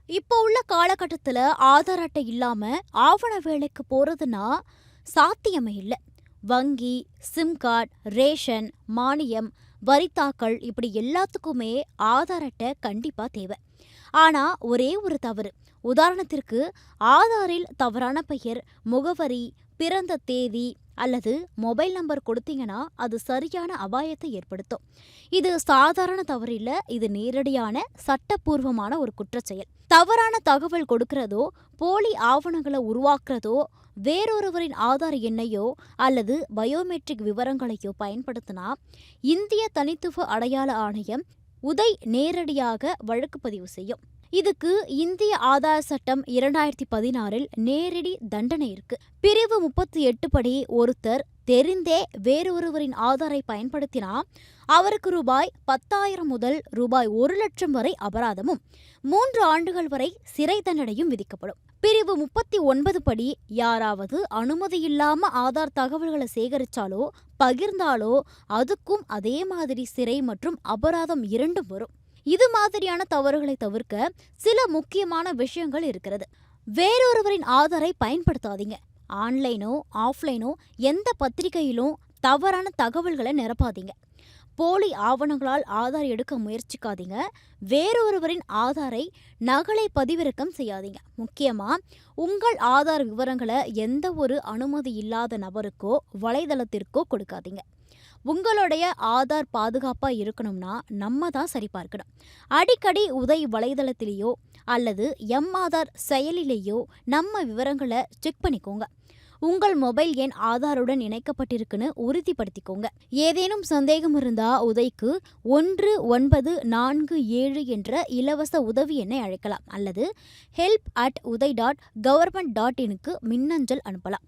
இப்போ உள்ள காலகட்டத்தில் ஆதார் அட்டை இல்லாமல் ஆவண வேலைக்கு போகிறதுனா சாத்தியமே இல்லை. வங்கி, சிம் கார்டு, ரேஷன், மானியம், வரித்தாக்கல் இப்படி எல்லாத்துக்குமே ஆதார் அட்டை கண்டிப்பாக தேவை. ஆனால் ஒரே ஒரு தவறு. உதாரணத்திற்கு, ஆதாரில் தவறான பெயர், முகவரி, பிறந்த தேதி அல்லது மொபைல் நம்பர் கொடுத்தீங்கன்னா அது சரியான அபாயத்தை ஏற்படுத்தும். இது சாதாரண தவறு இல்லை, இது நேரடியான சட்டப்பூர்வமான ஒரு குற்றச்செயல். தவறான தகவல் கொடுக்கிறதோ, போலி ஆவணங்களை உருவாக்குறதோ, வேறொருவரின் ஆதார் எண்ணையோ அல்லது பயோமெட்ரிக் விவரங்களையோ பயன்படுத்தினா இந்திய தனித்துவ அடையாள ஆணையம் உதை நேரடியாக வழக்கு பதிவு செய்யும். இதுக்கு இந்திய ஆதார் சட்டம் 2016 நேரடி தண்டனை இருக்கு. பிரிவு 38 படி ஒருத்தர் தெரிந்தே வேறொருவரின் ஆதாரை பயன்படுத்தினா அவருக்கு ரூபாய் 10,000 முதல் ரூபாய் 1,00,000 வரை அபராதமும் 3 ஆண்டுகள் வரை சிறை தண்டனையும் விதிக்கப்படும். பிரிவு 39 படி யாராவது அனுமதியில்லாம ஆதார் தகவல்களை சேகரிச்சாலோ பகிர்ந்தாலோ அதுக்கும் அதே மாதிரி சிறை மற்றும் அபராதம் இரண்டும் வரும். இது மாதிரியான தவறுகளை தவிர்க்க சில முக்கியமான விஷயங்கள் இருக்கிறது. வேறொருவரின் ஆதாரை பயன்படுத்தாதீங்க. ஆன்லைனோ ஆஃப்லைனோ எந்த பத்திரிகையிலும் தவறான தகவல்களை நிரப்பாதீங்க. போலி ஆவணங்களால் ஆதார் எடுக்க முயற்சிக்காதீங்க. வேறொருவரின் ஆதாரை நகலை பதிவிறக்கம் செய்யாதீங்க. முக்கியமாக உங்கள் ஆதார் விவரங்களை எந்த ஒரு அனுமதி இல்லாத நபருக்கோ வலைதளத்திற்கோ கொடுக்காதீங்க. உங்களுடைய ஆதார் பாதுகாப்பாக இருக்கணும்னா நம்ம தான் சரிபார்க்கணும். அடிக்கடி உதை வலைதளத்திலேயோ அல்லது ஆதார் செயலிலேயோ நம்ம விவரங்களை செக் பண்ணிக்கோங்க. உங்கள் மொபைல் எண் ஆதாருடன் இணைக்கப்பட்டிருக்குன்னு உறுதிப்படுத்திக்கோங்க. ஏதேனும் சந்தேகம் இருந்தா உதைக்கு 1947 என்ற இலவச உதவி எண்ணை அழைக்கலாம் அல்லது help@uday.government.in மின்னஞ்சல் அனுப்பலாம்.